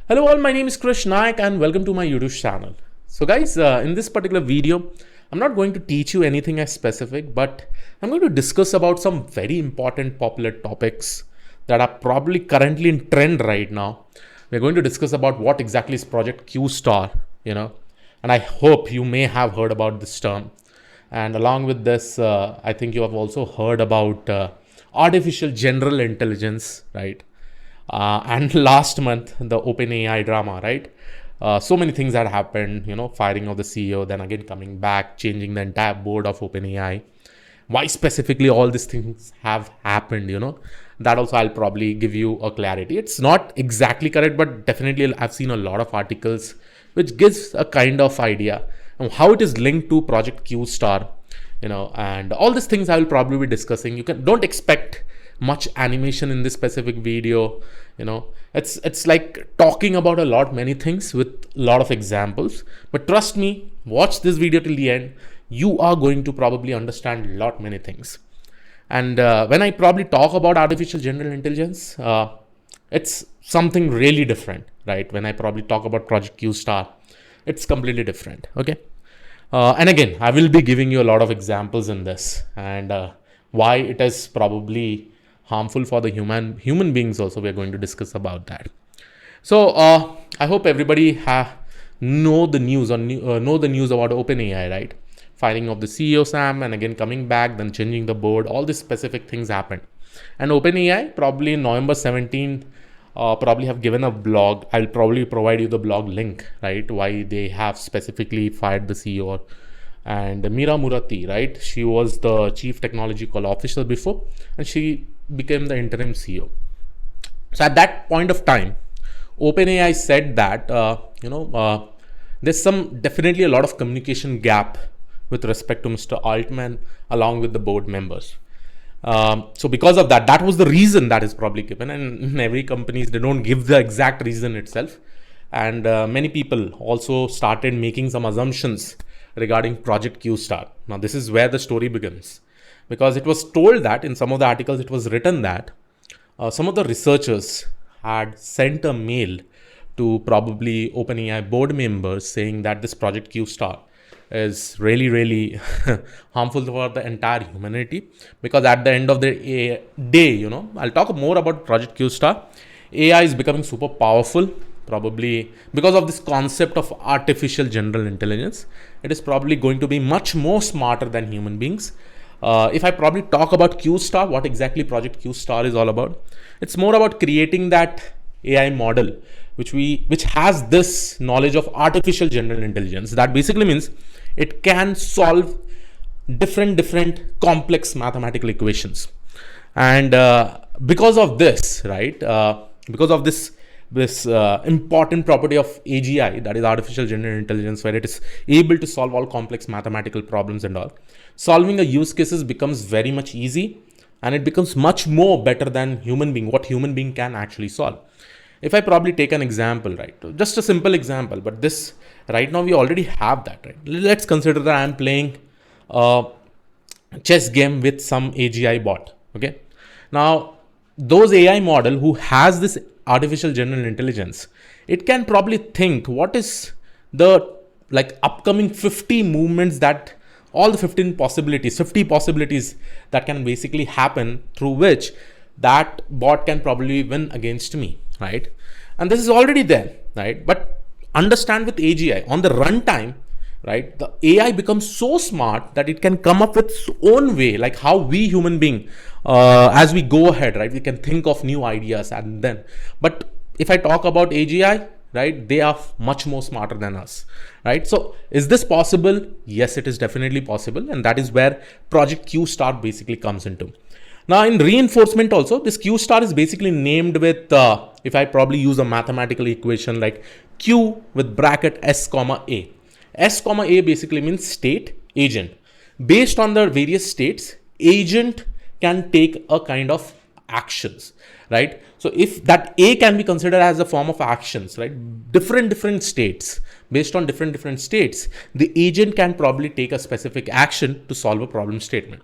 Hello all, my name is Krish Naik and welcome to my YouTube channel. So guys, in this particular video, I'm not going to teach you anything as specific, but I'm going to discuss about some very important popular topics that are probably currently in trend right now. We're going to discuss about what exactly is Project Q Star, and I hope you may have heard about this term. And along with this, I think you have also heard about artificial general intelligence, right? And last month, the OpenAI drama, right? So many things that happened, firing of the CEO, then again coming back, changing the entire board of OpenAI. Why specifically all these things have happened, that also I'll probably give you a clarity. It's not exactly correct, but definitely I've seen a lot of articles which gives a kind of idea on how it is linked to Project Q Star, and all these things I will probably be discussing. Don't expect much animation in this specific video. It's like talking about many things with a lot of examples, but trust me, watch this video till the end. You are going to probably understand many things. And when I probably talk about artificial general intelligence, it's something really different, right? When I probably talk about Project Q Star, it's completely different. Okay. And again, I will be giving you a lot of examples in this, and why it is probably harmful for the human beings also. We are going to discuss about that. So I hope everybody know the news about OpenAI, right? Firing of the CEO Sam, and again coming back, then changing the board. All these specific things happened, and OpenAI probably in November 17th probably have given a blog. I'll probably provide you the blog link, right? Why they have specifically fired the CEO. And Mira Murati, right? She was the chief technological officer before, and she became the interim CEO. So at that point of time, OpenAI said that there's definitely a lot of communication gap with respect to Mr. Altman along with the board members. So because of that was the reason that is probably given. And in every companies, they don't give the exact reason itself. And many people also started making some assumptions regarding Project Q Star. Now, this is where the story begins, because it was told that in some of the articles, it was written that some of the researchers had sent a mail to probably OpenAI board members saying that this Project Q Star is really, really harmful for the entire humanity, because at the end of the day, I'll talk more about Project Q Star. AI is becoming super powerful, probably because of this concept of artificial general intelligence. It is probably going to be much more smarter than human beings. If I probably talk about Q Star, what exactly Project Q Star is all about, it's more about creating that AI model which has this knowledge of artificial general intelligence. That basically means it can solve different complex mathematical equations. And because of this, right? Because of this important property of AGI, that is artificial general intelligence, where it is able to solve all complex mathematical problems and all, solving a use cases becomes very much easy, and it becomes much more better than what human being can actually solve. If I probably take an example, right, just a simple example, but this right now we already have that, right? Let's consider that I'm playing a chess game with some AGI bot. Okay, now those AI model who has this artificial general intelligence, it can probably think what is the upcoming 50 movements, that all the 50 possibilities that can basically happen, through which that bot can probably win against me, right? And this is already there, right? But understand, with AGI on the runtime, right, the AI becomes so smart that it can come up with its own way, like how we human being, as we go ahead, right, we can think of new ideas. And then, but if I talk about AGI, right, they are much more smarter than us, right? So is this possible? Yes, it is definitely possible. And that is where Project Q Star basically comes into. Now, in reinforcement also, this Q Star is basically named with, if I probably use a mathematical equation like Q with bracket S comma A. S comma A basically means state, agent. Based on the various states, agent can take a kind of actions, right? So if that A can be considered as a form of actions, right? Different states, based on different states, the agent can probably take a specific action to solve a problem statement.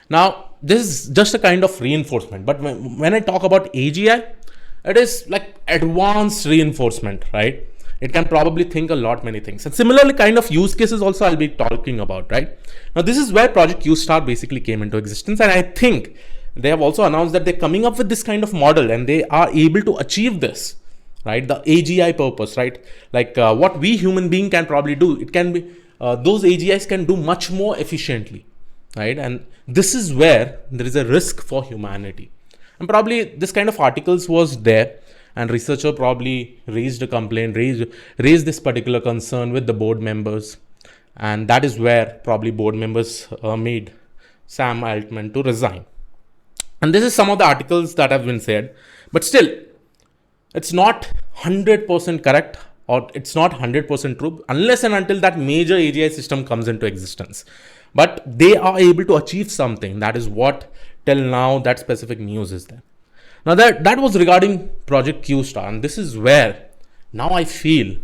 Now, this is just a kind of reinforcement. But when I talk about AGI, It is like advanced reinforcement, right? It can probably think a lot many things. And similarly kind of use cases also I'll be talking about, right? Now this is where Project Q-Star basically came into existence, and I think they have also announced that they're coming up with this kind of model and they are able to achieve this, right? The AGI purpose, right? Like what we human being can probably do, it can be, those AGIs can do much more efficiently, right? And this is where there is a risk for humanity. And probably this kind of articles was there, and researcher probably raised a complaint, raised this particular concern with the board members. And that is where probably board members made Sam Altman to resign. And this is some of the articles that have been said, but still, it's not 100% correct, or it's not 100% true unless and until that major AGI system comes into existence. But they are able to achieve something. That is what till now that specific news is there. Now that was regarding Project Q-Star, and this is where now I feel,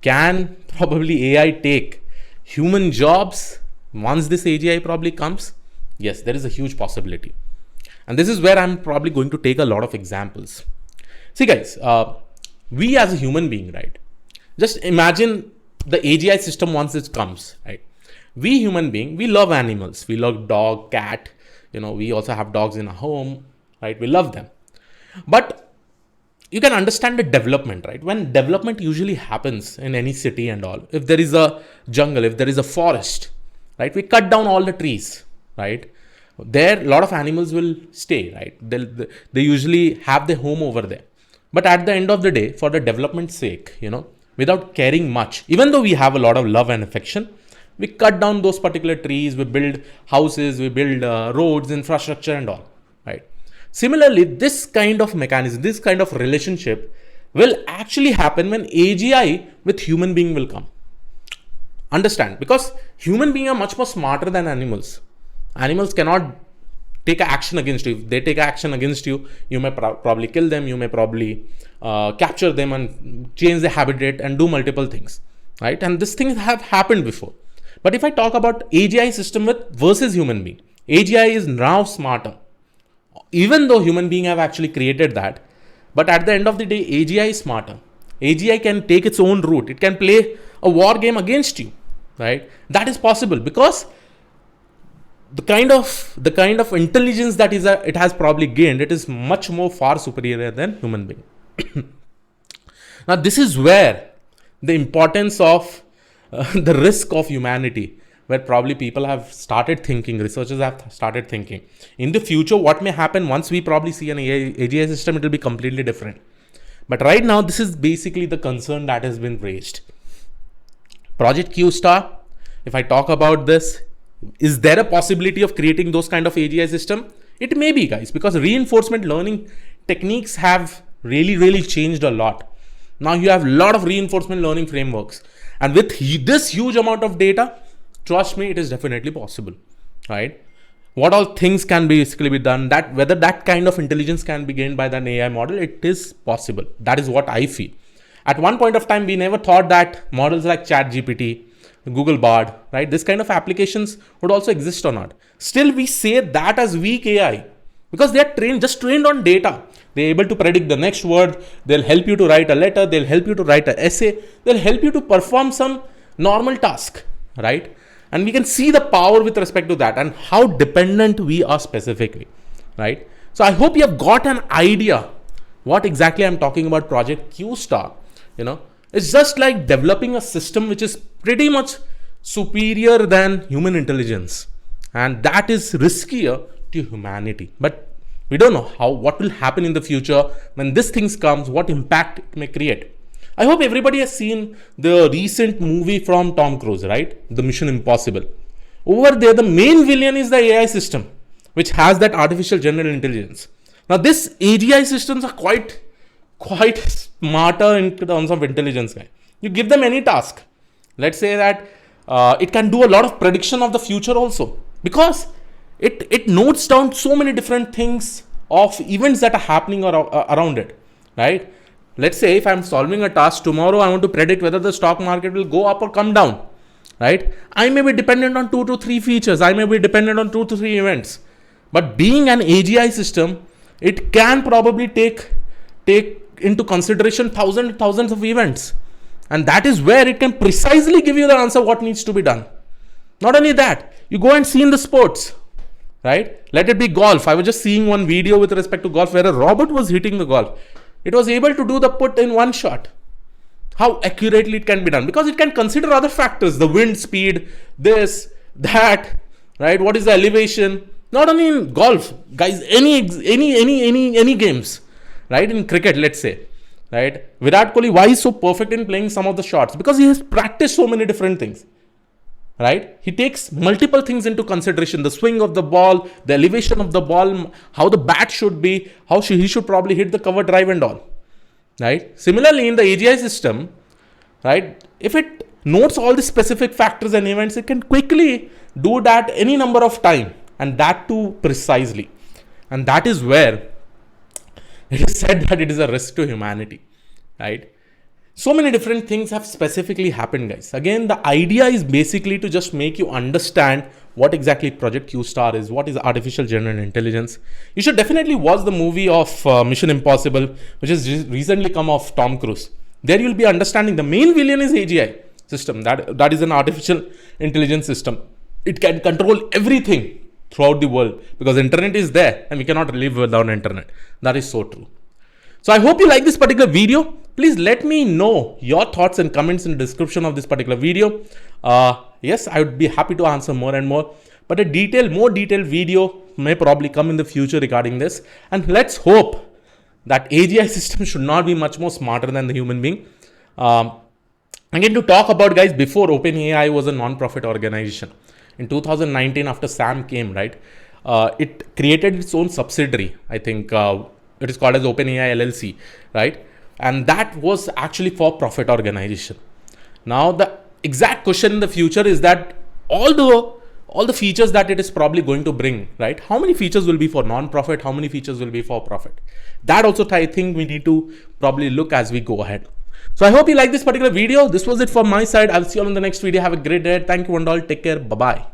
can probably AI take human jobs once this AGI probably comes? Yes, there is a huge possibility. And this is where I'm probably going to take a lot of examples. See guys, we as a human being, right? Just imagine the AGI system once it comes, right? We human being, we love animals. We love dog, cat, we also have dogs in our home, right? We love them. But you can understand the development, right? When development usually happens in any city and all, if there is a jungle, if there is a forest, right? We cut down all the trees, right? There, a lot of animals will stay, right? They usually have their home over there. But at the end of the day, for the development's sake, without caring much, even though we have a lot of love and affection, we cut down those particular trees, we build houses, we build roads, infrastructure and all, right? Similarly, this kind of mechanism, this kind of relationship will actually happen when AGI with human being will come. Understand? Because human beings are much more smarter than animals. Animals cannot take action against you. If they take action against you, you may probably kill them, you may probably capture them and change their habitat and do multiple things, right? And these things have happened before. But if I talk about AGI system versus human being, AGI is now smarter. Even though human beings have actually created that, but at the end of the day, AGI is smarter. AGI can take its own route. It can play a war game against you, right? That is possible because the kind of intelligence that it has probably gained, it is much more far superior than human being. Now, this is where the importance of the risk of humanity, where probably people have started thinking, researchers have started thinking. In the future, what may happen once we probably see an AGI system, it will be completely different. But right now, this is basically the concern that has been raised. Project Q-Star, if I talk about this, is there a possibility of creating those kind of AGI system? It may be, guys, because reinforcement learning techniques have really changed a lot. Now you have a lot of reinforcement learning frameworks. And with this huge amount of data, trust me, it is definitely possible, right? What all things can basically be done, that whether that kind of intelligence can be gained by an AI model, it is possible. That is what I feel. At one point of time, we never thought that models like ChatGPT, Google Bard, right? This kind of applications would also exist or not. Still, we say that as weak AI because they are trained on data. They're able to predict the next word. They'll help you to write a letter. They'll help you to write an essay. They'll help you to perform some normal task, right? And we can see the power with respect to that and how dependent we are specifically, right? So I hope you have got an idea what exactly I'm talking about Project Q-Star. It's just like developing a system which is pretty much superior than human intelligence. And that is riskier to humanity. But we don't know what will happen in the future when this things comes, what impact it may create. I hope everybody has seen the recent movie from Tom Cruise, right? The Mission Impossible. Over there, the main villain is the AI system, which has that artificial general intelligence. Now, this AGI systems are quite smarter in terms of intelligence, guy. You give them any task. Let's say that it can do a lot of prediction of the future also, because it notes down so many different things of events that are happening around it, right? Let's say if I'm solving a task tomorrow, I want to predict whether the stock market will go up or come down, right? I may be dependent on 2 to 3 features. I may be dependent on 2 to 3 events. But being an AGI system, it can probably take take into consideration thousands of events. And that is where it can precisely give you the answer what needs to be done. Not only that, you go and see in the sports, right? Let it be golf. I was just seeing one video with respect to golf where a robot was hitting the golf. It was able to do the put in one shot. How accurately it can be done, because it can consider other factors, the wind speed, this, that, right? What is the elevation? Not only in golf, guys, any games, right? In cricket, let's say, right? Virat Kohli, why is so perfect in playing some of the shots? Because he has practiced so many different things, right? He takes multiple things into consideration: the swing of the ball, the elevation of the ball, how the bat should be, how he should probably hit the cover drive and all. Right? Similarly, in the AGI system, right, if it notes all the specific factors and events, it can quickly do that any number of time, and that too precisely. And that is where it is said that it is a risk to humanity, right? So many different things have specifically happened, guys. Again, the idea is basically to just make you understand what exactly Project Q Star is, what is artificial general intelligence. You should definitely watch the movie of Mission Impossible, which has recently come off Tom Cruise. There you'll be understanding the main villain is AGI system. That is an artificial intelligence system. It can control everything throughout the world, because internet is there and we cannot live without internet. That is so true. So I hope you like this particular video. Please let me know your thoughts and comments in the description of this particular video. Yes, I would be happy to answer more and more, but a more detailed video may probably come in the future regarding this. And let's hope that AGI system should not be much more smarter than the human being. Again, to talk about, guys, before OpenAI was a non-profit organization. In 2019, after Sam came, right, it created its own subsidiary. I think it is called as OpenAI LLC, right? And that was actually for profit organization. Now the exact question in the future is that all the features that it is probably going to bring, right? How many features will be for non-profit? How many features will be for profit? That also I think we need to probably look as we go ahead. So I hope you like this particular video. This was it from my side. I'll see you all in the next video. Have a great day. Thank you and all. Take care. Bye-bye.